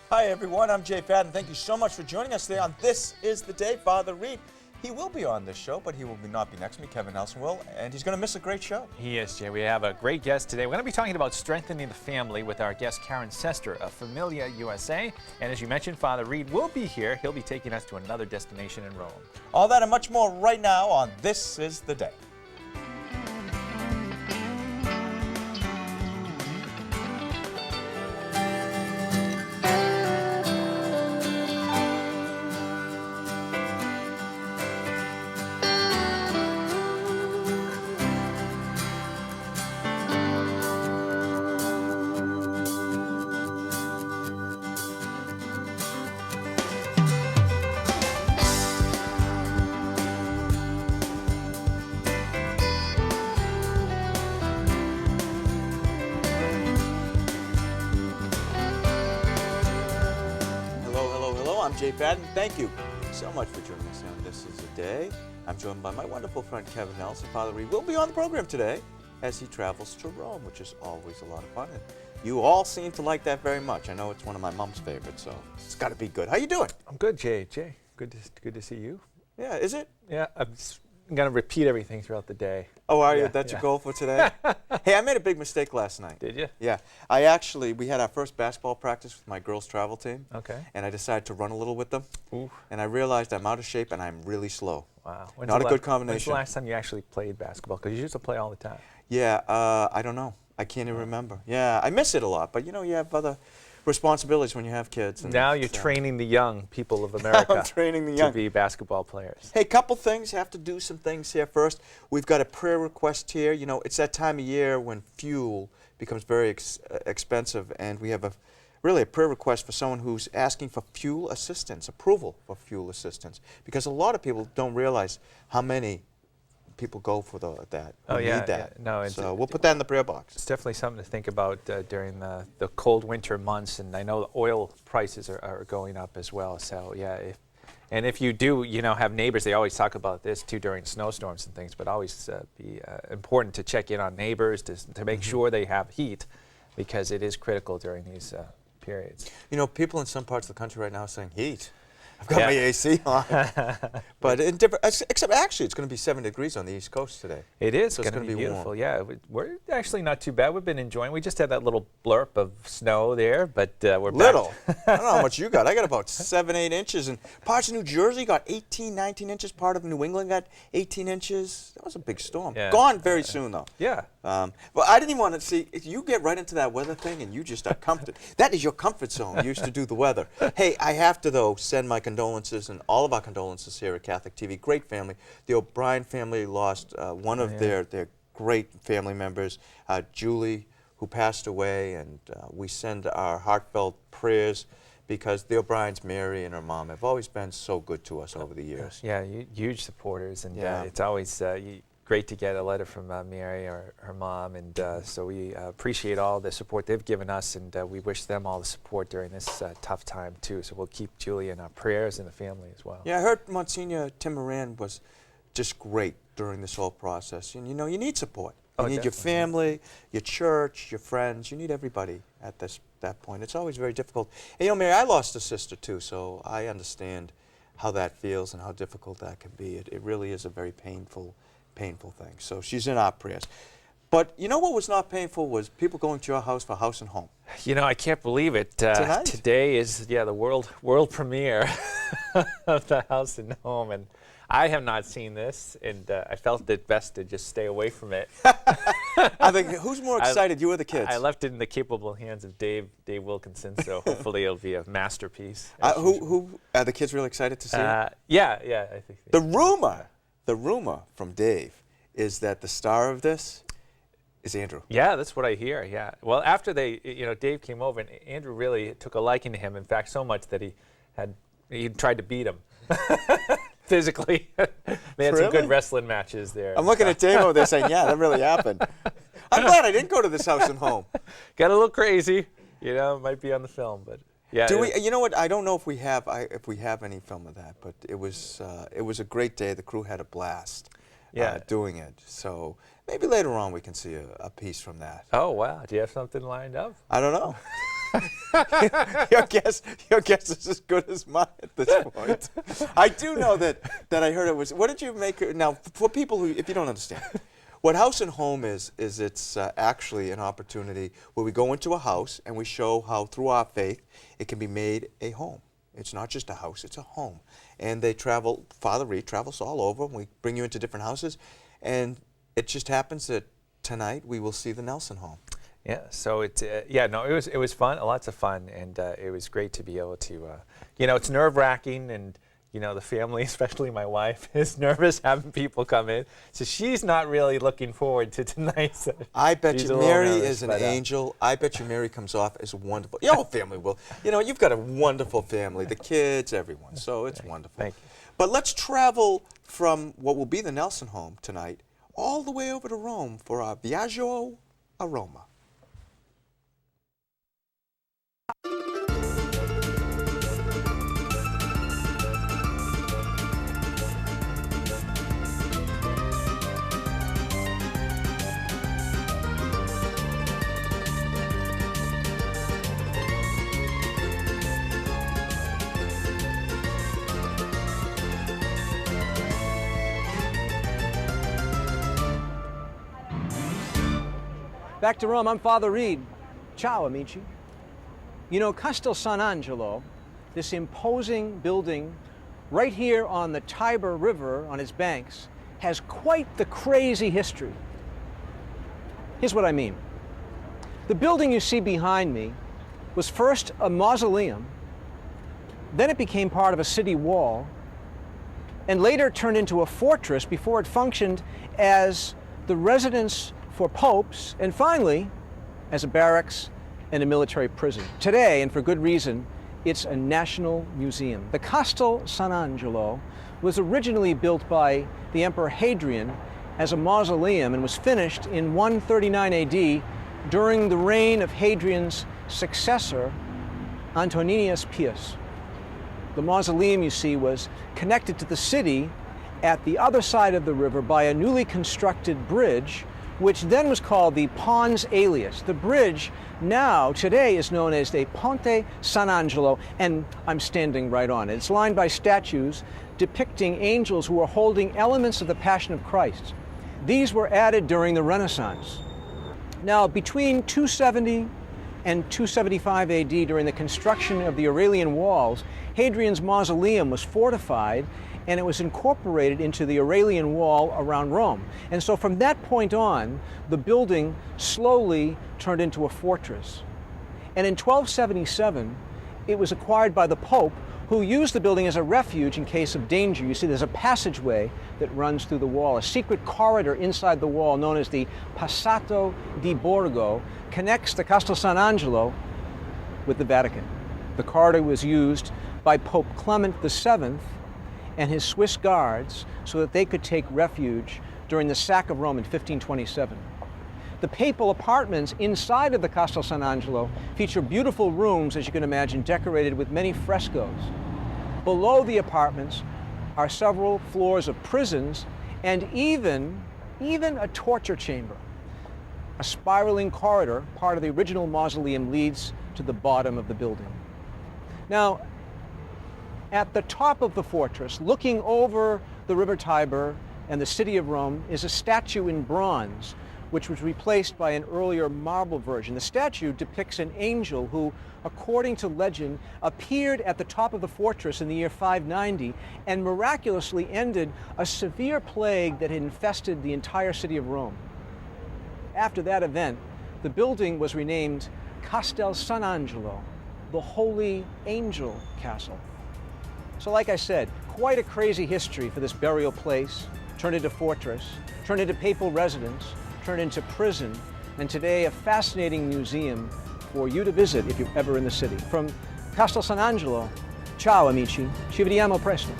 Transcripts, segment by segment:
Hi everyone, I'm Jay Fadden. Thank you so much for joining us today on This Is the Day. Father Reed, he will be on this show, but he will not be next to me. Kevin Nelson will, and he's going to miss a great show. He is, Jay. We have a great guest today. We're going to be talking about strengthening the family with our guest, Sester of Familia USA. And as you mentioned, Father Reed will be here. He'll be taking us to another destination in Rome. All that and much more right now on This Is the Day. I'm Jay Fadden. Thank you so much for joining us on This Is the Day. I'm joined by my wonderful friend Kevin Nelson. Father Reed will be on the program today as he travels to Rome, which is always a lot of fun. And you all seem to like that very much. I know it's one of my mom's favorites, so it's got to be good. How you doing? I'm good, Jay. Good to see you. Yeah, is it? Yeah, I'm going to repeat everything throughout the day. Oh, are you? That's your goal for today? Hey, I made a big mistake last night. Did you? Yeah. We had our first basketball practice with my girls' travel team. Okay. And I decided to run a little with them. Ooh. And I realized I'm out of shape and I'm really slow. Wow. Not a good combination. When's the last time you actually played basketball? Because you used to play all the time. Yeah, I don't know. I can't even remember. Yeah, I miss it a lot. But, you know, you have other responsibilities when you have kids. And now you're training the young people of America I'm training the young to be basketball players. Hey, couple things. Have to do some things here first. We've got a prayer request here. You know, it's that time of year when fuel becomes very expensive, and we have really a prayer request for someone who's asking for fuel assistance, approval for fuel assistance, because a lot of people don't realize how many people go for need that. Yeah. No, so we'll put that in the prayer box. It's definitely something to think about during the cold winter months, and I know the oil prices are going up as well. So yeah, if you do, have neighbors, they always talk about this too during snowstorms and things, but always be important to check in on neighbors to make sure they have heat, because it is critical during these periods. You know, people in some parts of the country right now are saying heat. I've got my AC on. But except actually, it's going to be 7 degrees on the East Coast today. It is so going to be beautiful. Warm. Yeah, we're actually not too bad. We've been enjoying. We just had that little blurb of snow there, but we're little. I don't know how much you got. I got about 7, 8 inches, and parts of New Jersey got 18, 19 inches. Part of New England got 18 inches. That was a big storm. Yeah. Gone very soon, though. Yeah. Well, I didn't even want to see. If you get right into that weather thing, and you just are comforted. That is your comfort zone. You used to do the weather. Hey, I have to though send my condolences and all of our condolences here at Catholic TV. Great family. The O'Brien family lost one of their great family members, Julie, who passed away, and we send our heartfelt prayers, because the O'Briens, Mary and her mom, have always been so good to us over the years. Yeah, huge supporters, and it's always great to get a letter from Mary or her mom, and so we appreciate all the support they've given us, and we wish them all the support during this tough time too. So we'll keep Julie in our prayers and the family as well. Yeah, I heard Monsignor Tim Moran was just great during this whole process. And you need support. You need your family, your church, your friends. You need everybody at that point. It's always very difficult. And Mary, I lost a sister too, so I understand how that feels and how difficult that can be. It really is a very painful thing. So she's in our prayers. But you know what was not painful was people going to your house for House+Home. I can't believe it. Tonight? Today is the world premiere of the House+Home, and I have not seen this, and I felt it best to just stay away from it. I think, who's more excited, you or the kids? I left it in the capable hands of Dave Wilkinson, so hopefully it'll be a masterpiece. Who are the kids really excited to see it? Yeah, I think. The rumor from Dave is that the star of this is Andrew. Yeah, that's what I hear. Yeah. Well, after Dave came over, and Andrew really took a liking to him. In fact, so much that he tried to beat him. Physically. They had some good wrestling matches there. I'm looking at Dave over there saying, yeah, that really happened. I'm glad I didn't go to this House+Home. Got a little crazy. Might be on the film, but yeah. Do we? You know what? I don't know if we have any film of that, but it was a great day. The crew had a blast. Doing it. So maybe later on we can see a piece from that. Oh wow! Do you have something lined up? I don't know. Your guess is as good as mine at this point. I do know that I heard it was. What did you make? Now, for people who, if you don't understand, what House and Home is it's actually an opportunity where we go into a house and we show how through our faith it can be made a home. It's not just a house; it's a home. And they travel. Father Reed travels all over. And we bring you into different houses, and it just happens that tonight we will see the Nelson home. Yeah, so it was fun, lots of fun, and it was great to be able to, it's nerve-wracking, and the family, especially my wife, is nervous having people come in, so she's not really looking forward to tonight. So I bet you Mary is an angel. I bet you Mary comes off as wonderful. Your whole family will. You've got a wonderful family, the kids, everyone. So it's wonderful. Thank you. But let's travel from what will be the Nelson home tonight all the way over to Rome for our Viaggio a Roma. Back to Rome, I'm Father Reed. Ciao, amici. Castel Sant Angelo, this imposing building right here on the Tiber River, on its banks, has quite the crazy history. Here's what I mean. The building you see behind me was first a mausoleum, then it became part of a city wall, and later turned into a fortress before it functioned as the residence for popes, and finally, as a barracks and a military prison. Today, and for good reason, it's a national museum. The Castel Sant Angelo was originally built by the Emperor Hadrian as a mausoleum and was finished in 139 AD during the reign of Hadrian's successor, Antoninus Pius. The mausoleum, you see, was connected to the city at the other side of the river by a newly constructed bridge, which then was called the Pons Aelius. The bridge now, today, is known as the Ponte San Angelo, and I'm standing right on it. It's lined by statues depicting angels who are holding elements of the Passion of Christ. These were added during the Renaissance. Now, between 270 and 275 AD, during the construction of the Aurelian walls, Hadrian's mausoleum was fortified and it was incorporated into the Aurelian wall around Rome. And so from that point on, the building slowly turned into a fortress. And in 1277, it was acquired by the Pope, who used the building as a refuge in case of danger. You see, there's a passageway that runs through the wall. A secret corridor inside the wall, known as the Passato di Borgo, connects the Castel Sant Angelo with the Vatican. The corridor was used by Pope Clement VII and his Swiss guards so that they could take refuge during the sack of Rome in 1527. The papal apartments inside of the Castel Sant Angelo feature beautiful rooms, as you can imagine, decorated with many frescoes. Below the apartments are several floors of prisons and even a torture chamber. A spiraling corridor, part of the original mausoleum, leads to the bottom of the building. Now, at the top of the fortress, looking over the River Tiber and the city of Rome, is a statue in bronze, which was replaced by an earlier marble version. The statue depicts an angel who, according to legend, appeared at the top of the fortress in the year 590 and miraculously ended a severe plague that had infested the entire city of Rome. After that event, the building was renamed Castel Sant Angelo, the Holy Angel Castle. So like I said, quite a crazy history for this burial place, turned into fortress, turned into papal residence, turned into prison, and today a fascinating museum for you to visit if you're ever in the city. From Castel Sant Angelo, ciao amici, ci vediamo presto.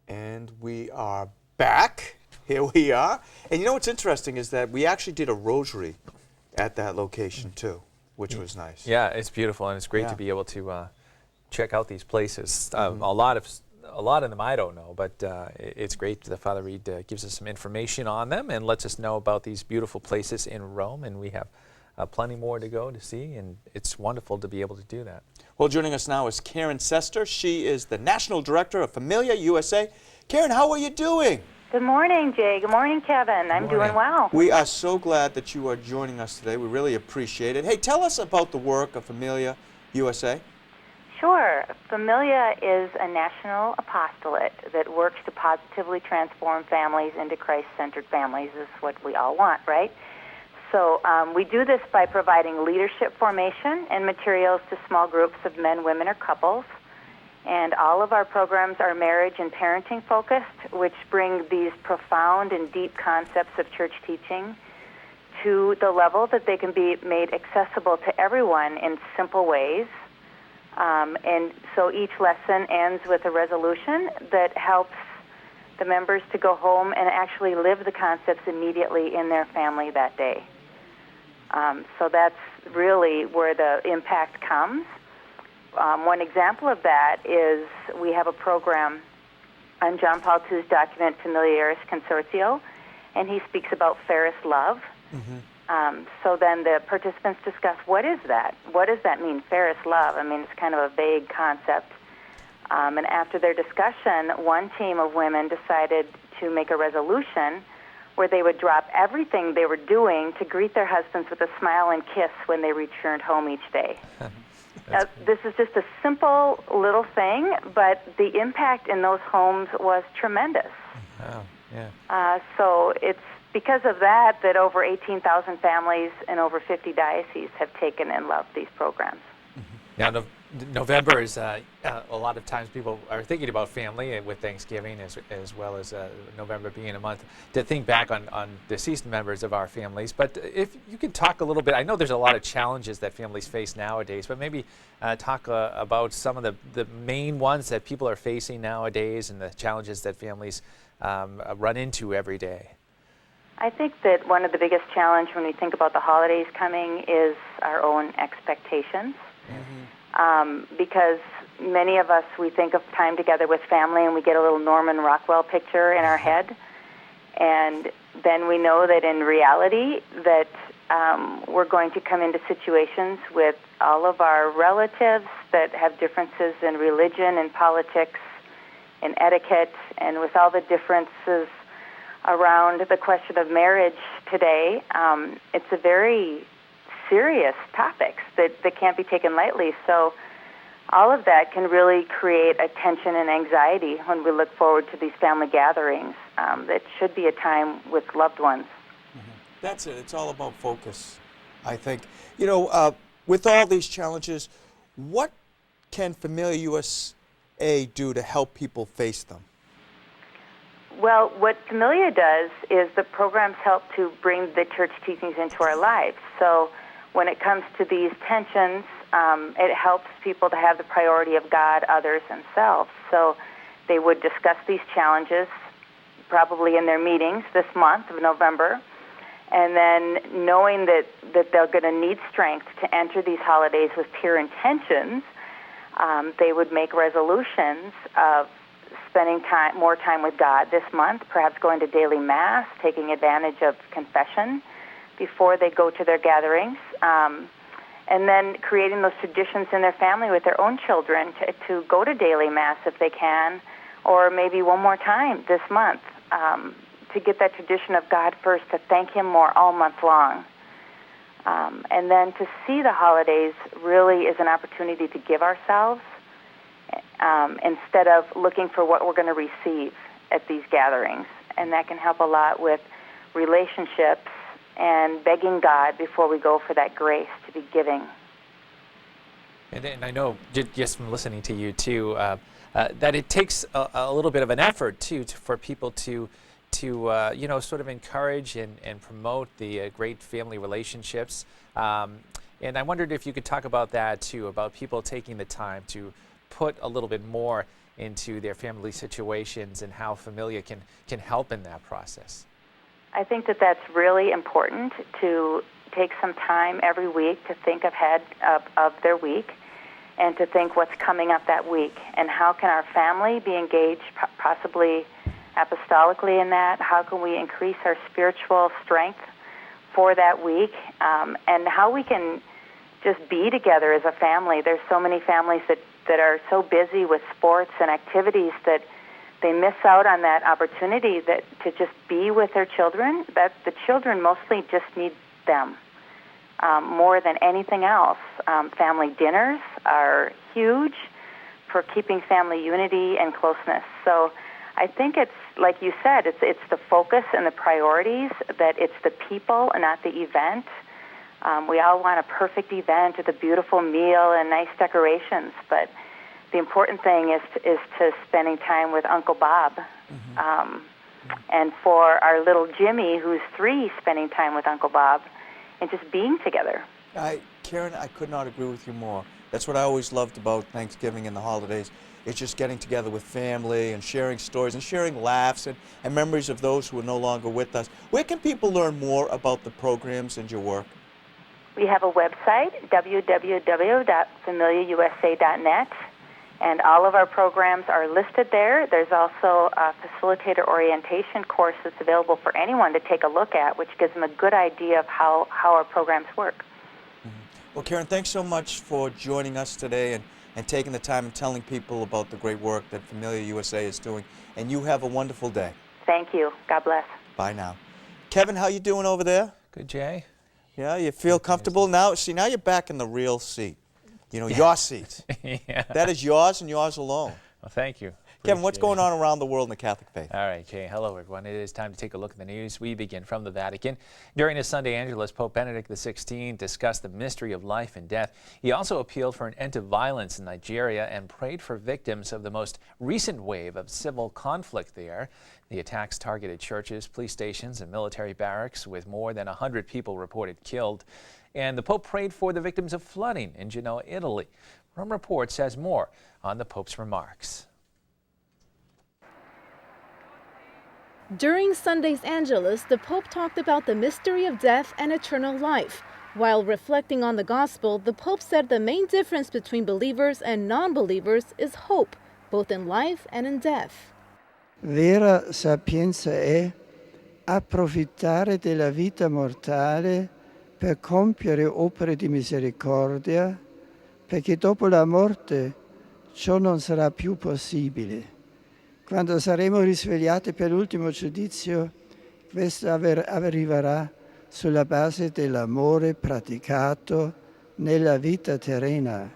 And we are back. Here we are. And what's interesting is that we actually did a rosary at that location too, which was nice. Yeah, it's beautiful, and it's great to be able to check out these places. A lot of a lot of them I don't know, but it's great that Father Reed gives us some information on them and lets us know about these beautiful places in Rome, and we have plenty more to go to see, and it's wonderful to be able to do that. Well, joining us now is Karen Sester. She is the National Director of Familia USA. Karen, how are you doing? Good morning, Jay. Good morning, Kevin. I'm doing well. We are so glad that you are joining us today. We really appreciate it. Hey, tell us about the work of Familia USA. Sure. Familia is a national apostolate that works to positively transform families into Christ-centered families. This is what we all want, right? So we do this by providing leadership formation and materials to small groups of men, women, or couples. And all of our programs are marriage and parenting focused, which bring these profound and deep concepts of church teaching to the level that they can be made accessible to everyone in simple ways. And so each lesson ends with a resolution that helps the members to go home and actually live the concepts immediately in their family that day. So that's really where the impact comes. One example of that is we have a program on John Paul II's document Familiaris Consortio, and he speaks about fairest love. Mm-hmm. So then the participants discuss, what is that? What does that mean, fairest love? I mean, it's kind of a vague concept. And after their discussion, one team of women decided to make a resolution where they would drop everything they were doing to greet their husbands with a smile and kiss when they returned home each day. This is just a simple little thing, but the impact in those homes was tremendous. Wow, yeah. So it's because of that over 18,000 families in over 50 dioceses have taken and loved these programs. Now, November is a lot of times people are thinking about family with Thanksgiving as well as November being a month to think back on deceased members of our families. But if you could talk a little bit, I know there's a lot of challenges that families face nowadays, but maybe talk about some of the main ones that people are facing nowadays and the challenges that families run into every day. I think that one of the biggest challenges when we think about the holidays coming is our own expectations. Mm-hmm. Because many of us, we think of time together with family and we get a little Norman Rockwell picture in our head. And then we know that in reality that we're going to come into situations with all of our relatives that have differences in religion and politics and etiquette, and with all the differences around the question of marriage today. It's a very serious topics that can't be taken lightly. So all of that can really create a tension and anxiety when we look forward to these family gatherings. That should be a time with loved ones. Mm-hmm. That's it. It's all about focus, I think. You know, with all these challenges, what can Familia USA do to help people face them? Well, what Familia does is the programs help to bring the church teachings into our lives. So when it comes to these tensions, it helps people to have the priority of God, others, and self. So they would discuss these challenges probably in their meetings this month of November, and then knowing that they're going to need strength to enter these holidays with pure intentions, they would make resolutions of spending more time with God this month, perhaps going to daily Mass, taking advantage of confession before they go to their gatherings, and then creating those traditions in their family with their own children to go to daily Mass if they can, or maybe one more time this month, to get that tradition of God first, to thank Him more all month long. And then to see the holidays really is an opportunity to give ourselves instead of looking for what we're going to receive at these gatherings. And that can help a lot with relationships and begging God before we go for that grace to be giving. And I know, just from listening to you too, that it takes a little bit of an effort too for people to sort of encourage and promote the great family relationships. And I wondered if you could talk about that too, about people taking the time to put a little bit more into their family situations and how Familia can help in that process. I think that that's really important, to take some time every week to think ahead of their week and to think what's coming up that week, and how can our family be engaged, possibly apostolically in that? How can we increase our spiritual strength for that week, and how we can just be together as a family. There's so many families that are so busy with sports and activities that they miss out on that opportunity that to just be with their children. That the children mostly just need them more than anything else. Family dinners are huge for keeping family unity and closeness. So I think it's, like you said, it's the focus and the priorities, that it's the people and not the event. We all want a perfect event with a beautiful meal and nice decorations, but the important thing is to spending time with Uncle Bob. And for our little Jimmy, who's 3, spending time with Uncle Bob and just being together. Karen, I could not agree with you more. That's what I always loved about Thanksgiving and the holidays. It's just getting together with family and sharing stories and sharing laughs and memories of those who are no longer with us. Where can people learn more about the programs and your work? We have a website, www.familiausa.net, and all of our programs are listed there. There's also a facilitator orientation course that's available for anyone to take a look at, which gives them a good idea of how our programs work. Well, Karen, thanks so much for joining us today and taking the time and telling people about the great work that Familia USA is doing. And you have a wonderful day. Thank you. God bless. Bye now. Kevin, how you doing over there? Good, Jay. Yeah, you feel comfortable now? See, now you're back in the real seat. You know, your seat. Yeah. That is yours and yours alone. Well, thank you. Kevin, what's going on around the world in the Catholic faith? All right, Jay. Hello, everyone. It is time to take a look at the news. We begin from the Vatican. During his Sunday Angelus, Pope Benedict XVI discussed the mystery of life and death. He also appealed for an end to violence in Nigeria and prayed for victims of the most recent wave of civil conflict there. The attacks targeted churches, police stations, and military barracks, with more than 100 people reported killed. And the Pope prayed for the victims of flooding in Genoa, Italy. Rome Reports has more on the Pope's remarks. During Sunday's Angelus, the Pope talked about the mystery of death and eternal life. While reflecting on the gospel, the Pope said the main difference between believers and non-believers is hope, both in life and in death. Vera sapienza è approfittare della vita mortale per compiere opere di misericordia, perché dopo la morte ciò non sarà più possibile. Quando saremo risvegliati per l'ultimo giudizio, questo arriverà sulla base dell'amore praticato nella vita terrena.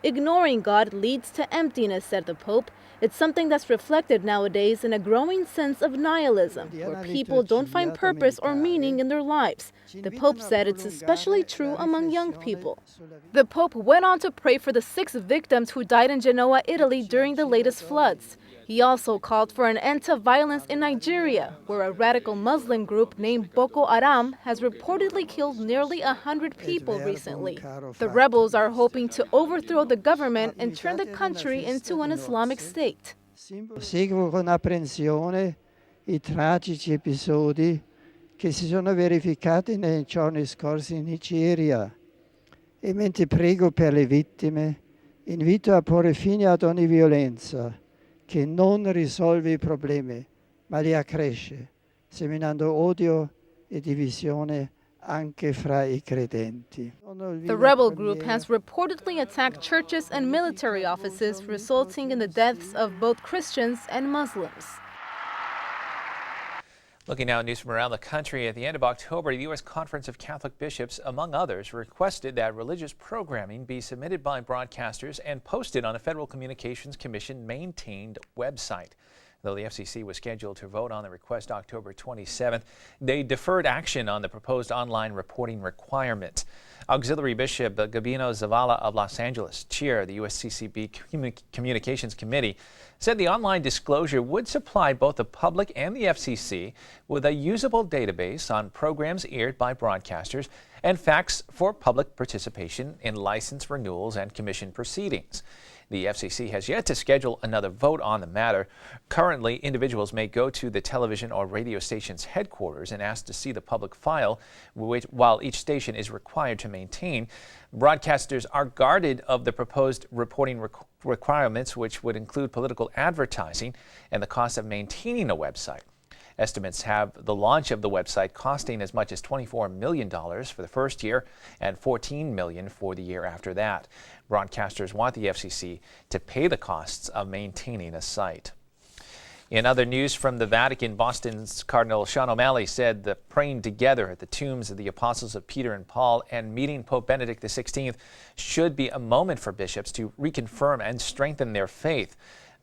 Ignoring God leads to emptiness, said the Pope. It's something that's reflected nowadays in a growing sense of nihilism, where people don't find purpose or meaning in their lives. The Pope said it's especially true among young people. The Pope went on to pray for the 6 victims who died in Genoa, Italy during the latest floods. He also called for an end to violence in Nigeria, where a radical Muslim group named Boko Haram has reportedly killed nearly 100 people recently. The rebels are hoping to overthrow the government and turn the country into an Islamic state. Seguo con apprensione I tragici episodi che si sono verificati nei giorni scorsi in Nigeria e mentre prego per le vittime, invito a porre fine ad ogni violenza che non risolve I problemi, ma li accresce, seminando odio e divisione anche fra I credenti. The rebel group has reportedly attacked churches and military offices, resulting in the deaths of both Christians and Muslims. Looking now at news from around the country, at the end of October, the U.S. Conference of Catholic Bishops, among others, requested that religious programming be submitted by broadcasters and posted on a Federal Communications Commission-maintained website. Though the FCC was scheduled to vote on the request October 27th, they deferred action on the proposed online reporting requirement. Auxiliary Bishop Gabino Zavala of Los Angeles, chair of the USCCB Communications Committee, said the online disclosure would supply both the public and the FCC with a usable database on programs aired by broadcasters and facts for public participation in license renewals and commission proceedings. The FCC has yet to schedule another vote on the matter. Currently, individuals may go to the television or radio station's headquarters and ask to see the public file, while each station is required to maintain. Broadcasters are guarded of the proposed reporting requirements, which would include political advertising and the cost of maintaining a website. Estimates have the launch of the website costing as much as $24 million for the first year and $14 million for the year after that. Broadcasters want the FCC to pay the costs of maintaining a site. In other news from the Vatican, Boston's Cardinal Sean O'Malley said that praying together at the tombs of the apostles of Peter and Paul and meeting Pope Benedict XVI should be a moment for bishops to reconfirm and strengthen their faith.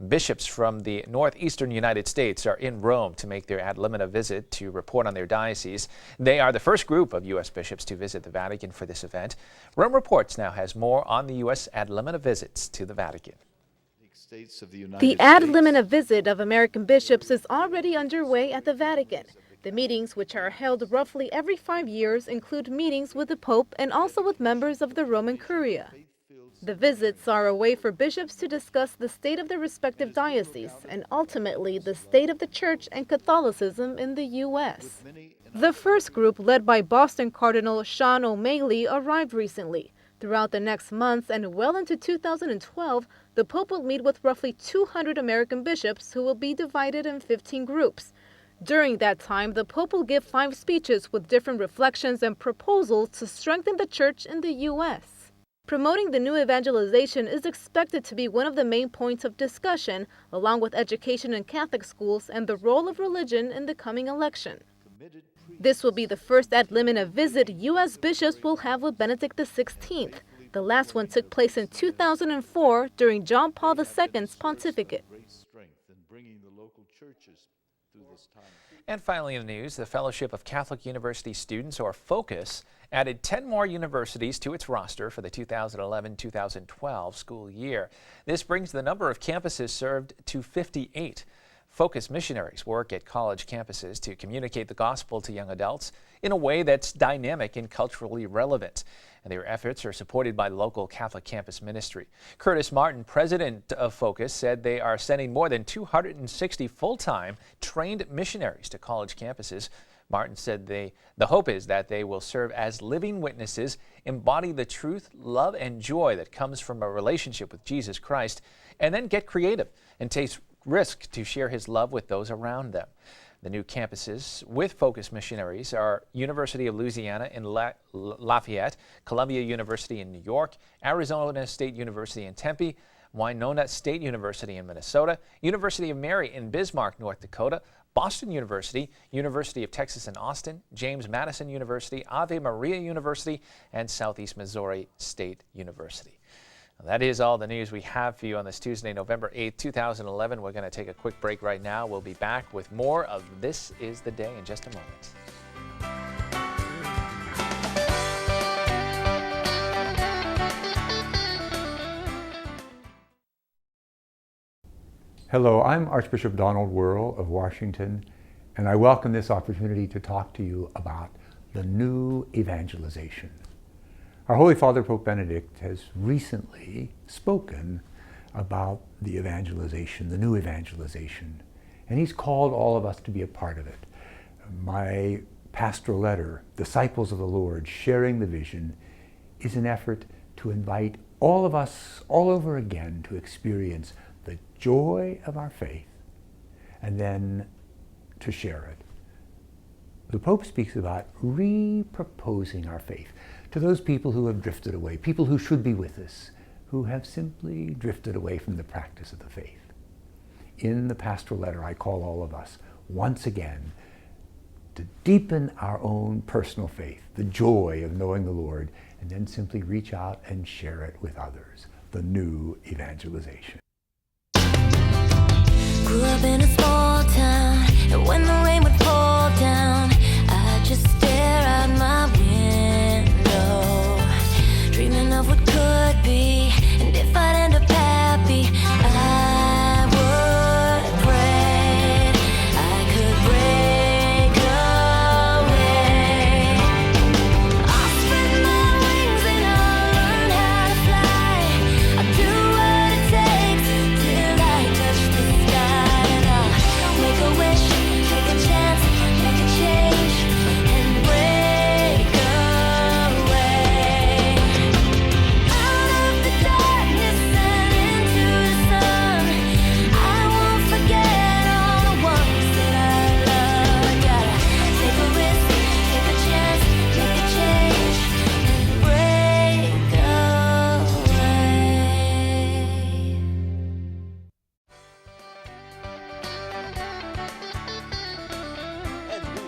Bishops from the northeastern United States are in Rome to make their ad limina visit to report on their diocese. They are the first group of U.S. bishops to visit the Vatican for this event. Rome Reports now has more on the U.S. ad limina visits to the Vatican. The ad limina visit of American bishops is already underway at the Vatican. The meetings, which are held roughly every 5 years, include meetings with the Pope and also with members of the Roman Curia. The visits are a way for bishops to discuss the state of their respective dioceses and ultimately the state of the Church and Catholicism in the U.S. The first group, led by Boston Cardinal Sean O'Malley, arrived recently. Throughout the next months and well into 2012, the Pope will meet with roughly 200 American bishops who will be divided in 15 groups. During that time, the Pope will give 5 speeches with different reflections and proposals to strengthen the Church in the U.S. Promoting the new evangelization is expected to be one of the main points of discussion, along with education in Catholic schools and the role of religion in the coming election. This will be the first ad limina visit U.S. bishops will have with Benedict XVI. The last one took place in 2004 during John Paul II's pontificate. And finally in the news, the Fellowship of Catholic University Students, or FOCUS, added 10 more universities to its roster for the 2011-2012 school year. This brings the number of campuses served to 58. Focus missionaries work at college campuses to communicate the gospel to young adults in a way that's dynamic and culturally relevant. And their efforts are supported by local Catholic campus ministry. Curtis Martin, president of Focus, said they are sending more than 260 full-time trained missionaries to college campuses. Martin said the hope is that they will serve as living witnesses, embody the truth, love, and joy that comes from a relationship with Jesus Christ, and then get creative and take risk to share his love with those around them. The new campuses with Focus missionaries are University of Louisiana in Lafayette, Columbia University in New York, Arizona State University in Tempe, Winona State University in Minnesota, University of Mary in Bismarck, North Dakota, Boston University, University of Texas in Austin, James Madison University, Ave Maria University, and Southeast Missouri State University. Well, that is all the news we have for you on this Tuesday, November 8th, 2011. We're going to take a quick break right now. We'll be back with more of This Is the Day in just a moment. Hello, I'm Archbishop Donald Wuerl of Washington, and I welcome this opportunity to talk to you about the new evangelization. Our Holy Father, Pope Benedict, has recently spoken about the evangelization, the new evangelization, and he's called all of us to be a part of it. My pastoral letter, Disciples of the Lord, Sharing the Vision, is an effort to invite all of us all over again to experience the joy of our faith and then to share it. The Pope speaks about re-proposing our faith to those people who have drifted away, people who should be with us, who have simply drifted away from the practice of the faith. In the pastoral letter, I call all of us once again to deepen our own personal faith, the joy of knowing the Lord, and then simply reach out and share it with others, the new evangelization. Grew up in a small town, and when the rain would fall down, I'd just stare out my window, dreaming of what could be, and if I'd end up happy, I would pray I could break away. I'll spread my wings and I'll learn how to fly. I'll do what it takes.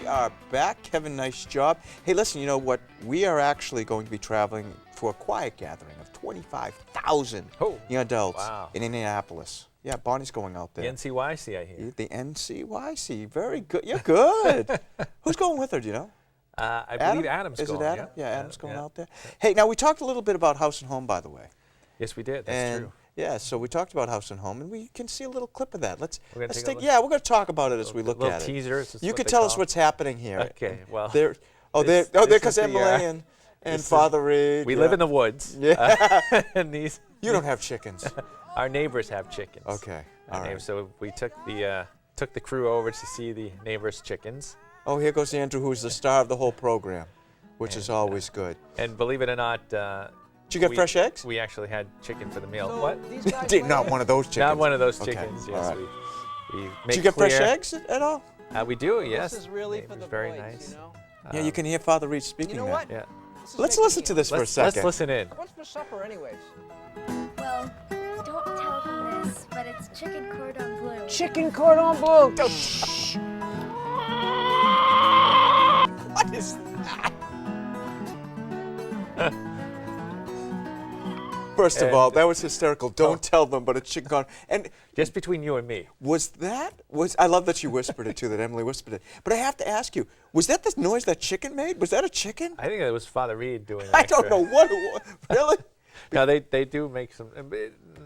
are back. Kevin, nice job. Hey, listen, you know what? We are actually going to be traveling for a quiet gathering of 25,000 young adults in Indianapolis. Yeah, Bonnie's going out there. The NCYC, I hear. The NCYC. Very good. You're good. Who's going with her, do you know? I believe Adam's Is going. it Adam? Yeah, Adam's going out there. Hey, now we talked a little bit about House and Home, by the way. Yes, we did. That's true. Yeah, so we talked about House and Home, and we can see a little clip of that. Let's take a look? Yeah, we're going to talk about it as we look at it. Little teasers. You can tell us what's happening here. Okay, well. There because Emily and Father Reed. We live in the woods. Yeah. And these. You don't have chickens. Our neighbors have chickens. Okay. All right. So we took the crew over to see the neighbors' chickens. Oh, here goes Andrew, who's the star of the whole program, which is always good. And believe it or not, did you get fresh eggs? We actually had chicken for the meal. So what? these guys Not one of those chickens. Not one of those Okay. chickens. All Yes, right. we make Did you get clear. fresh eggs at all? We do. Yes. This is really for Neighbors, the very boys, nice. you know? Yeah, you can hear Father Reed speaking You know there. what? Yeah. This is Let's making listen me to this for a Let's second. listen in. What's for supper, anyways? Well, don't tell them this, but it's chicken cordon bleu. Chicken cordon bleu. What is that? First of all, that was hysterical. Don't tell them, but it's chicken cordon. And Just between you and me. I love that you whispered it too, that Emily whispered it. But I have to ask you, was that the noise that chicken made? Was that a chicken? I think it was Father Reed doing it. I don't know what it was. Really? No, they do make some,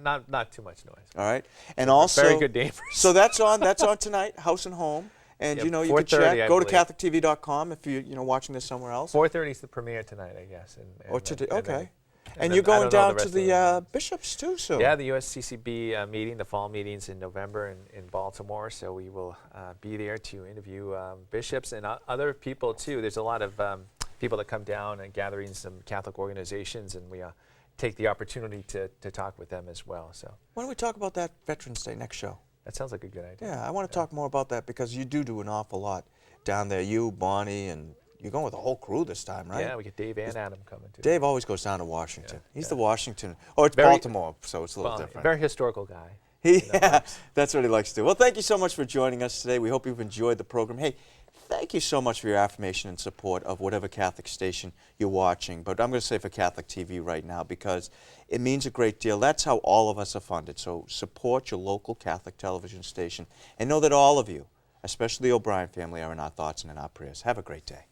not too much noise. All right. And also, Very good neighbors. So that's on tonight, House and Home. And Yeah, you know, you can 4:30, check. I Go to believe. CatholicTV.com if you're watching this somewhere else. 4:30 is the premiere tonight, I guess. Or today. Okay. And then you're I going don't know down the to rest of the bishops too soon. Yeah, the USCCB meeting, the fall meetings in November in Baltimore. So we will be there to interview bishops and other people too. There's a lot of people that come down and gathering some Catholic organizations, and we take the opportunity to talk with them as well. So Why don't we talk about that Veterans Day next show? that sounds like a good idea. Yeah, I want to talk more about that because you do an awful lot down there. You, Bonnie, and you're going with the whole crew this time, right? Yeah, we get Dave and Adam coming too. Dave always goes down to Washington. He's the yeah. Washington. Oh, it's Very- Baltimore, so it's a little different. Very historical guy. Yeah, that's what he likes to do. Well, thank you so much for joining us today. We hope you've enjoyed the program. Hey, thank you so much for your affirmation and support of whatever Catholic station you're watching. But I'm going to say for Catholic TV right now because it means a great deal. That's how all of us are funded. So support your local Catholic television station and know that all of you, especially the O'Brien family, are in our thoughts and in our prayers. Have a great day.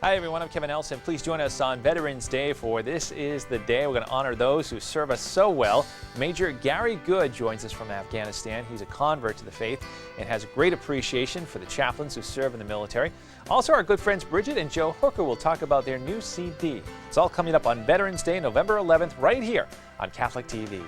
Hi everyone, I'm Kevin Elson. Please join us on Veterans Day, for this is the day we're going to honor those who serve us so well. Major Gary Good joins us from Afghanistan. He's a convert to the faith and has a great appreciation for the chaplains who serve in the military. Also, our good friends Bridget and Joe Hooker will talk about their new CD. It's all coming up on Veterans Day, November 11th, right here on Catholic TV.